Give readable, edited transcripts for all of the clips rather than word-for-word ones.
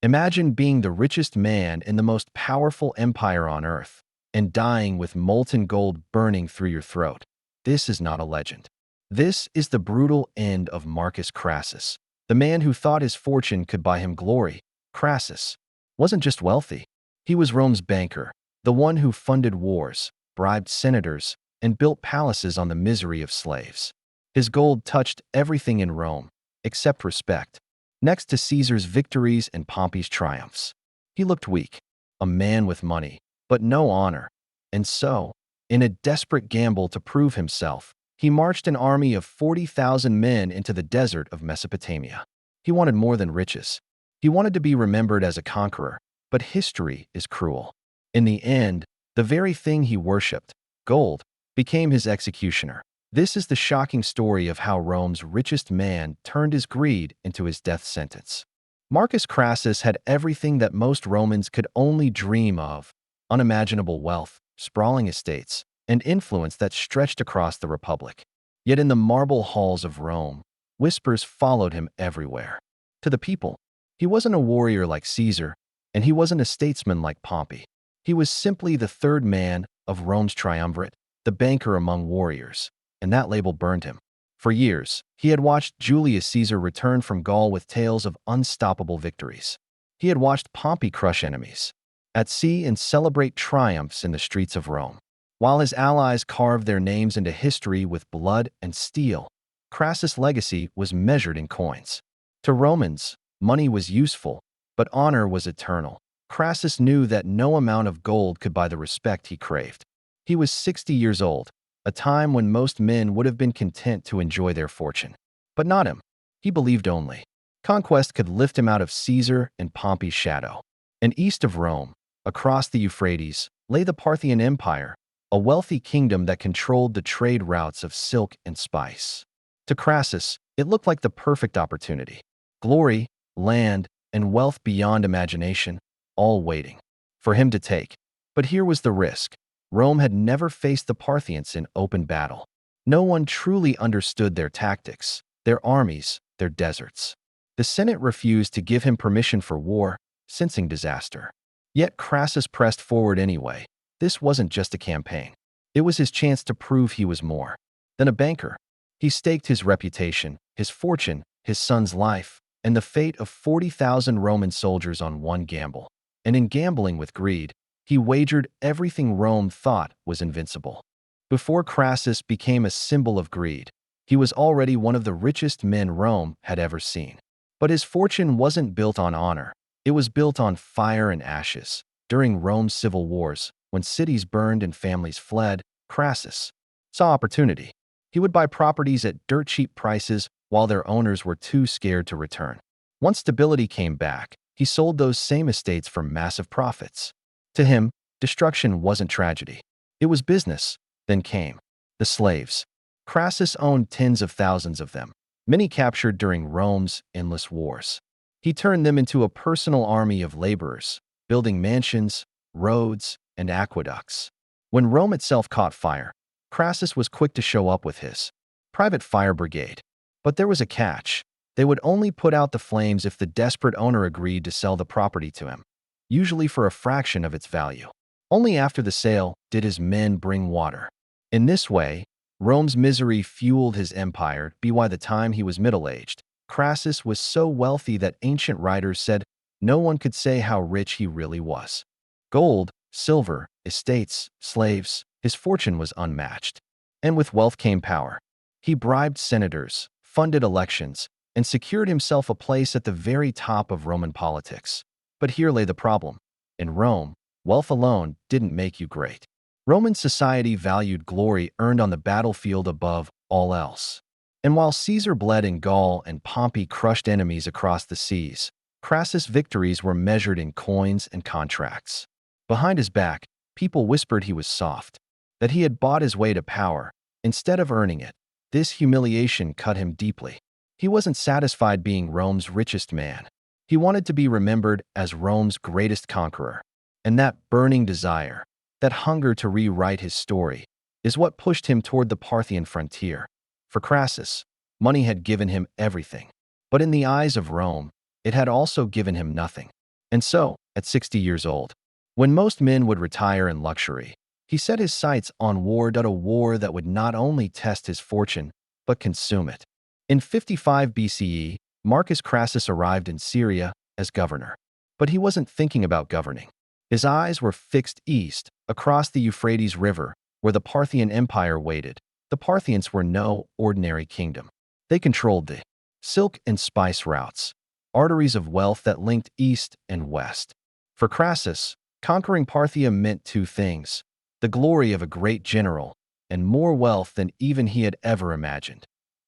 Imagine being the richest man in the most powerful empire on earth and dying with molten gold burning through your throat. This is not a legend. This is the brutal end of Marcus Crassus, the man who thought his fortune could buy him glory. Crassus wasn't just wealthy. He was Rome's banker, the one who funded wars, bribed senators, and built palaces on the misery of slaves. His gold touched everything in Rome, except respect. Next to Caesar's victories and Pompey's triumphs, he looked weak, a man with money, but no honor. And so, in a desperate gamble to prove himself, he marched an army of 40,000 men into the desert of Mesopotamia. He wanted more than riches. He wanted to be remembered as a conqueror, but history is cruel. In the end, the very thing he worshipped, gold, became his executioner. This is the shocking story of how Rome's richest man turned his greed into his death sentence. Marcus Crassus had everything that most Romans could only dream of: unimaginable wealth, sprawling estates, and influence that stretched across the Republic. Yet in the marble halls of Rome, whispers followed him everywhere. To the people, he wasn't a warrior like Caesar, and he wasn't a statesman like Pompey. He was simply the third man of Rome's triumvirate, the banker among warriors, and that label burned him. For years, he had watched Julius Caesar return from Gaul with tales of unstoppable victories. He had watched Pompey crush enemies at sea and celebrate triumphs in the streets of Rome. While his allies carved their names into history with blood and steel, Crassus' legacy was measured in coins. To Romans, money was useful, but honor was eternal. Crassus knew that no amount of gold could buy the respect he craved. He was 60 years old, a time when most men would have been content to enjoy their fortune. But not him. He believed only conquest could lift him out of Caesar and Pompey's shadow. And east of Rome, across the Euphrates, lay the Parthian Empire, a wealthy kingdom that controlled the trade routes of silk and spice. To Crassus, it looked like the perfect opportunity. Glory, land, and wealth beyond imagination, all waiting for him to take. But here was the risk. Rome had never faced the Parthians in open battle. No one truly understood their tactics, their armies, their deserts. The Senate refused to give him permission for war, sensing disaster. Yet Crassus pressed forward anyway. This wasn't just a campaign. It was his chance to prove he was more than a banker. He staked his reputation, his fortune, his son's life, and the fate of 40,000 Roman soldiers on one gamble. And in gambling with greed, he wagered everything Rome thought was invincible. Before Crassus became a symbol of greed, he was already one of the richest men Rome had ever seen. But his fortune wasn't built on honor. It was built on fire and ashes. During Rome's civil wars, when cities burned and families fled, Crassus saw opportunity. He would buy properties at dirt-cheap prices while their owners were too scared to return. Once stability came back, he sold those same estates for massive profits. To him, destruction wasn't tragedy. It was business. Then came the slaves. Crassus owned tens of thousands of them, many captured during Rome's endless wars. He turned them into a personal army of laborers, building mansions, roads, and aqueducts. When Rome itself caught fire, Crassus was quick to show up with his private fire brigade. But there was a catch. They would only put out the flames if the desperate owner agreed to sell the property to him, usually for a fraction of its value. Only after the sale did his men bring water. In this way, Rome's misery fueled his empire. By the time he was middle-aged, Crassus was so wealthy that ancient writers said no one could say how rich he really was. Gold, silver, estates, slaves, his fortune was unmatched. And with wealth came power. He bribed senators, funded elections, and secured himself a place at the very top of Roman politics. But here lay the problem. In Rome, wealth alone didn't make you great. Roman society valued glory earned on the battlefield above all else. And while Caesar bled in Gaul and Pompey crushed enemies across the seas, Crassus' victories were measured in coins and contracts. Behind his back, people whispered he was soft, that he had bought his way to power instead of earning it. This humiliation cut him deeply. He wasn't satisfied being Rome's richest man. He wanted to be remembered as Rome's greatest conqueror. And that burning desire, that hunger to rewrite his story, is what pushed him toward the Parthian frontier. For Crassus, money had given him everything. But in the eyes of Rome, it had also given him nothing. And so, at 60 years old, when most men would retire in luxury, he set his sights on a war that would not only test his fortune, but consume it. In 55 BCE, Marcus Crassus arrived in Syria as governor. But he wasn't thinking about governing. His eyes were fixed east, across the Euphrates River, where the Parthian Empire waited. The Parthians were no ordinary kingdom. They controlled the silk and spice routes, arteries of wealth that linked east and west. For Crassus, conquering Parthia meant two things: the glory of a great general and more wealth than even he had ever imagined.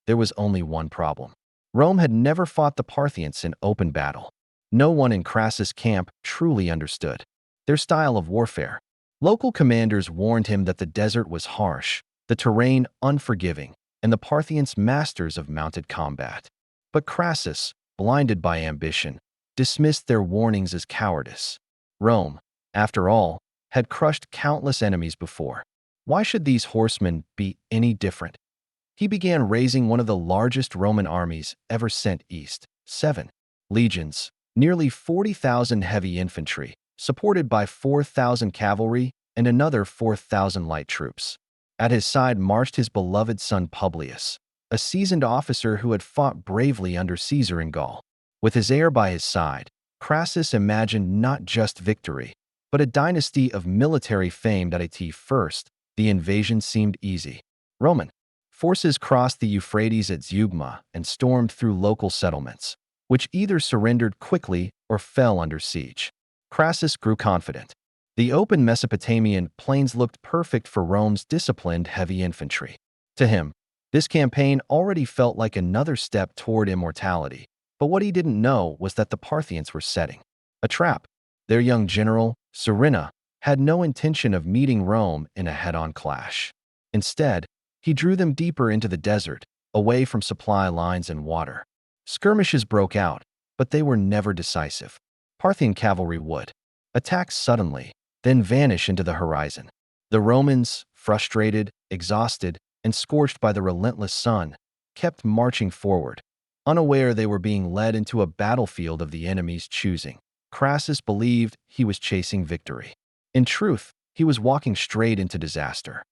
There was only one problem. Rome had never fought the Parthians in open battle. No one in Crassus' camp truly understood their style of warfare. Local commanders warned him that the desert was harsh, the terrain unforgiving, and the Parthians masters of mounted combat. But Crassus, blinded by ambition, dismissed their warnings as cowardice. Rome, after all, had crushed countless enemies before. Why should these horsemen be any different? He began raising one of the largest Roman armies ever sent east: 7 legions, nearly 40,000 heavy infantry, supported by 4,000 cavalry and another 4,000 light troops. At his side marched his beloved son Publius, a seasoned officer who had fought bravely under Caesar in Gaul. With his heir by his side, Crassus imagined not just victory, but a dynasty of military fame. At first, the invasion seemed easy. Roman forces crossed the Euphrates at Zeugma and stormed through local settlements, which either surrendered quickly or fell under siege. Crassus grew confident. The open Mesopotamian plains looked perfect for Rome's disciplined heavy infantry. To him, this campaign already felt like another step toward immortality. But what he didn't know was that the Parthians were setting a trap. Their young general, Serena, had no intention of meeting Rome in a head-on clash. Instead, he drew them deeper into the desert, away from supply lines and water. Skirmishes broke out, but they were never decisive. Parthian cavalry would attack suddenly, then vanish into the horizon. The Romans, frustrated, exhausted, and scorched by the relentless sun, kept marching forward, unaware they were being led into a battlefield of the enemy's choosing. Crassus believed he was chasing victory. In truth, he was walking straight into disaster.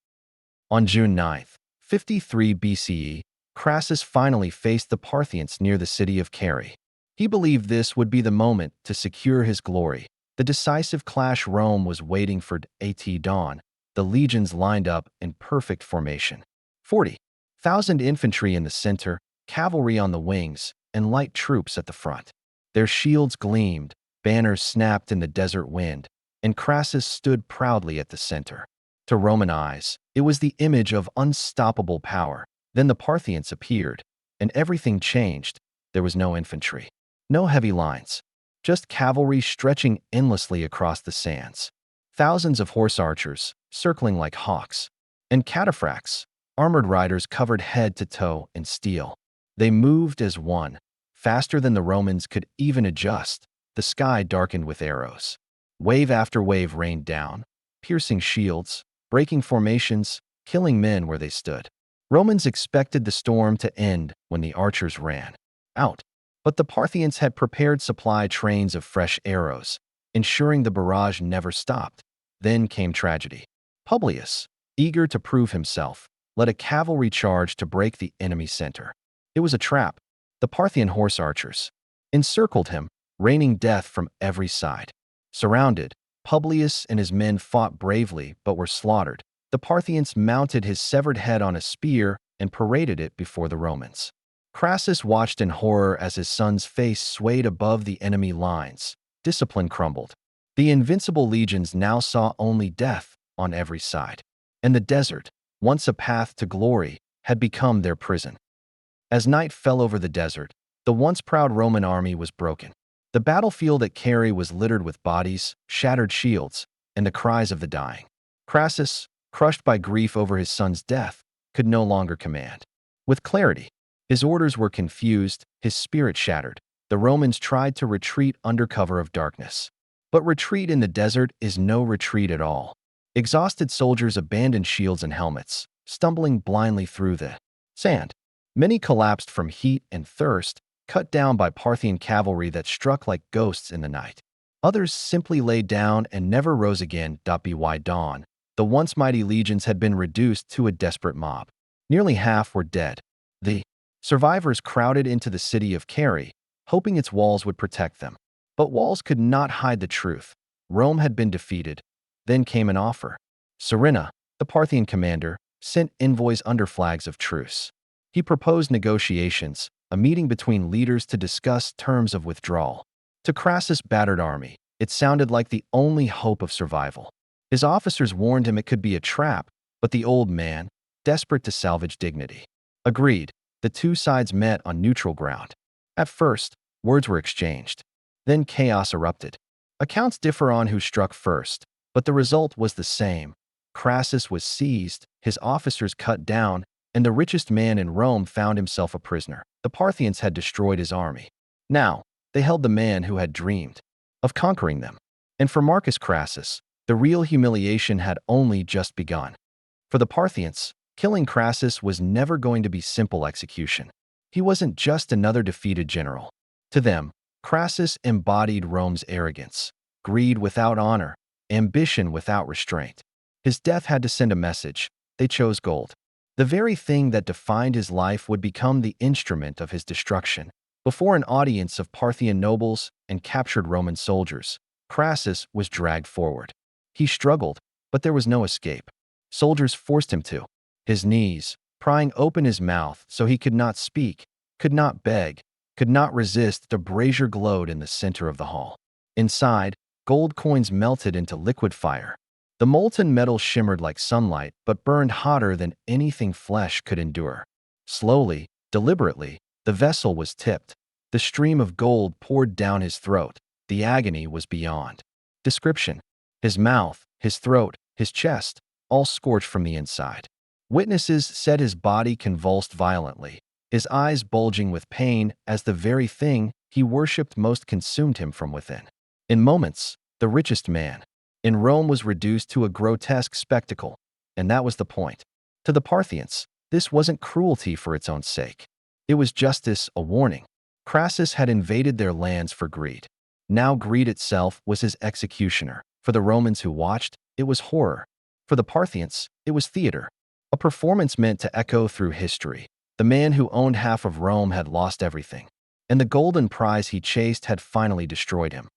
On June 9th, 53 BCE, Crassus finally faced the Parthians near the city of Carrhae. He believed this would be the moment to secure his glory. The decisive clash Rome was waiting for. At dawn, the legions lined up in perfect formation. 40,000 infantry in the center, cavalry on the wings, and light troops at the front. Their shields gleamed, banners snapped in the desert wind, and Crassus stood proudly at the center. To Roman eyes, it was the image of unstoppable power. Then the Parthians appeared, and everything changed. There was no infantry, no heavy lines, just cavalry stretching endlessly across the sands. Thousands of horse archers, circling like hawks, and cataphracts, armored riders covered head to toe in steel. They moved as one, faster than the Romans could even adjust. The sky darkened with arrows. Wave after wave rained down, piercing shields, breaking formations, killing men where they stood. Romans expected the storm to end when the archers ran out, but the Parthians had prepared supply trains of fresh arrows, ensuring the barrage never stopped. Then came tragedy. Publius, eager to prove himself, led a cavalry charge to break the enemy center. It was a trap. The Parthian horse archers encircled him, raining death from every side. Surrounded, Publius and his men fought bravely but were slaughtered. The Parthians mounted his severed head on a spear and paraded it before the Romans. Crassus watched in horror as his son's face swayed above the enemy lines. Discipline crumbled. The invincible legions now saw only death on every side. And the desert, once a path to glory, had become their prison. As night fell over the desert, the once proud Roman army was broken. The battlefield at Carrhae was littered with bodies, shattered shields, and the cries of the dying. Crassus, crushed by grief over his son's death, could no longer command with clarity. His orders were confused, his spirit shattered. The Romans tried to retreat under cover of darkness. But retreat in the desert is no retreat at all. Exhausted soldiers abandoned shields and helmets, stumbling blindly through the sand. Many collapsed from heat and thirst, cut down by Parthian cavalry that struck like ghosts in the night. Others simply lay down and never rose again. By dawn, the once mighty legions had been reduced to a desperate mob. Nearly half were dead. The survivors crowded into the city of Carrhae, hoping its walls would protect them. But walls could not hide the truth. Rome had been defeated. Then came an offer. Serena, the Parthian commander, sent envoys under flags of truce. He proposed negotiations, a meeting between leaders to discuss terms of withdrawal. To Crassus' battered army, it sounded like the only hope of survival. His officers warned him it could be a trap, but the old man, desperate to salvage dignity, agreed. The two sides met on neutral ground. At first, words were exchanged. Then chaos erupted. Accounts differ on who struck first, but the result was the same. Crassus was seized, his officers cut down, and the richest man in Rome found himself a prisoner. The Parthians had destroyed his army. Now, they held the man who had dreamed of conquering them. And for Marcus Crassus, the real humiliation had only just begun. For the Parthians, killing Crassus was never going to be simple execution. He wasn't just another defeated general. To them, Crassus embodied Rome's arrogance, greed without honor, ambition without restraint. His death had to send a message. They chose gold. The very thing that defined his life would become the instrument of his destruction. Before an audience of Parthian nobles and captured Roman soldiers, Crassus was dragged forward. He struggled, but there was no escape. Soldiers forced him to his knees, prying open his mouth so he could not speak, could not beg, could not resist. The brazier glowed in the center of the hall. Inside, gold coins melted into liquid fire. The molten metal shimmered like sunlight, but burned hotter than anything flesh could endure. Slowly, deliberately, the vessel was tipped. The stream of gold poured down his throat. The agony was beyond description. His mouth, his throat, his chest, all scorched from the inside. Witnesses said his body convulsed violently, his eyes bulging with pain as the very thing he worshipped most consumed him from within. In moments, the richest man in Rome was reduced to a grotesque spectacle, and that was the point. To the Parthians, this wasn't cruelty for its own sake. It was justice, a warning. Crassus had invaded their lands for greed. Now greed itself was his executioner. For the Romans who watched, it was horror. For the Parthians, it was theater, a performance meant to echo through history. The man who owned half of Rome had lost everything, and the golden prize he chased had finally destroyed him.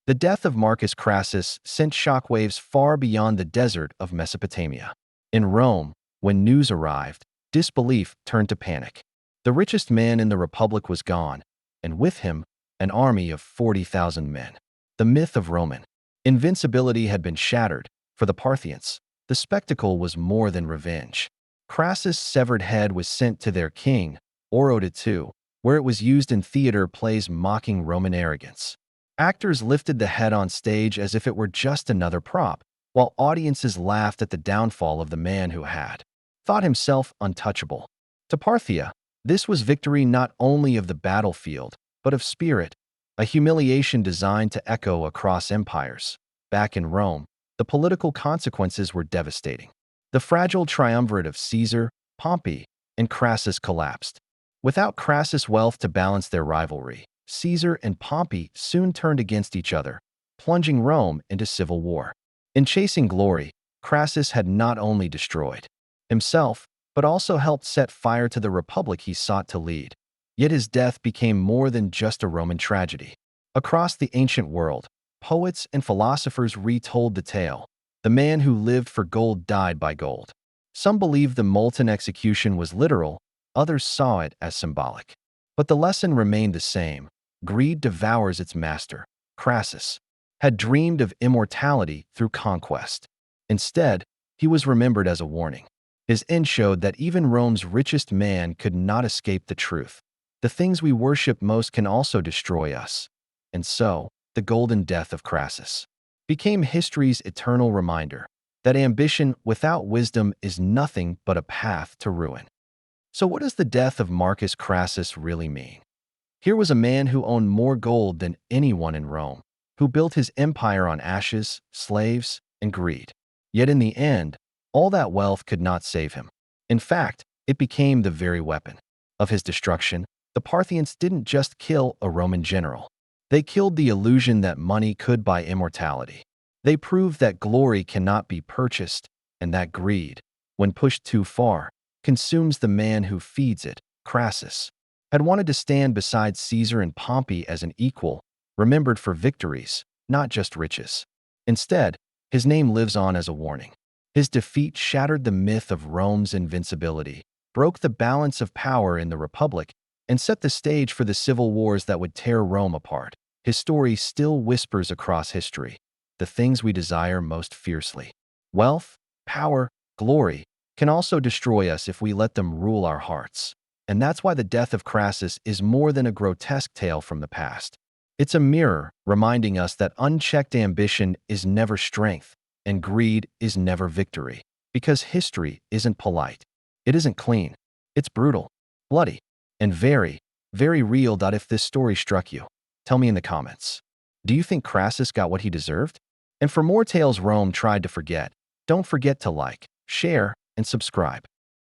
The death of Marcus Crassus sent shockwaves far beyond the desert of Mesopotamia. In Rome, when news arrived, disbelief turned to panic. The richest man in the Republic was gone, and with him, an army of 40,000 men. The myth of Roman invincibility had been shattered. For the Parthians, the spectacle was more than revenge. Crassus' severed head was sent to their king, Oroda II, where it was used in theater plays mocking Roman arrogance. Actors lifted the head on stage as if it were just another prop, while audiences laughed at the downfall of the man who had thought himself untouchable. To Parthia, this was victory not only of the battlefield, but of spirit, a humiliation designed to echo across empires. Back in Rome, the political consequences were devastating. The fragile triumvirate of Caesar, Pompey, and Crassus collapsed. Without Crassus' wealth to balance their rivalry, Caesar and Pompey soon turned against each other, plunging Rome into civil war. In chasing glory, Crassus had not only destroyed himself, but also helped set fire to the republic he sought to lead. Yet his death became more than just a Roman tragedy. Across the ancient world, poets and philosophers retold the tale. The man who lived for gold died by gold. Some believed the molten execution was literal, others saw it as symbolic. But the lesson remained the same. Greed devours its master. Crassus had dreamed of immortality through conquest. Instead, he was remembered as a warning. His end showed that even Rome's richest man could not escape the truth. The things we worship most can also destroy us. And so, the golden death of Crassus became history's eternal reminder that ambition without wisdom is nothing but a path to ruin. So what does the death of Marcus Crassus really mean? Here was a man who owned more gold than anyone in Rome, who built his empire on ashes, slaves, and greed. Yet in the end, all that wealth could not save him. In fact, it became the very weapon of his destruction. The Parthians didn't just kill a Roman general. They killed the illusion that money could buy immortality. They proved that glory cannot be purchased and that greed, when pushed too far, consumes the man who feeds it. Crassus had wanted to stand beside Caesar and Pompey as an equal, remembered for victories, not just riches. Instead, his name lives on as a warning. His defeat shattered the myth of Rome's invincibility, broke the balance of power in the Republic, and set the stage for the civil wars that would tear Rome apart. His story still whispers across history, the things we desire most fiercely. Wealth, power, glory can also destroy us if we let them rule our hearts. And that's why the death of Crassus is more than a grotesque tale from the past. It's a mirror reminding us that unchecked ambition is never strength and greed is never victory. Because history isn't polite. It isn't clean. It's brutal, bloody, and very, very real. If this story struck you, tell me in the comments. Do you think Crassus got what he deserved? And for more tales Rome tried to forget, don't forget to like, share, and subscribe.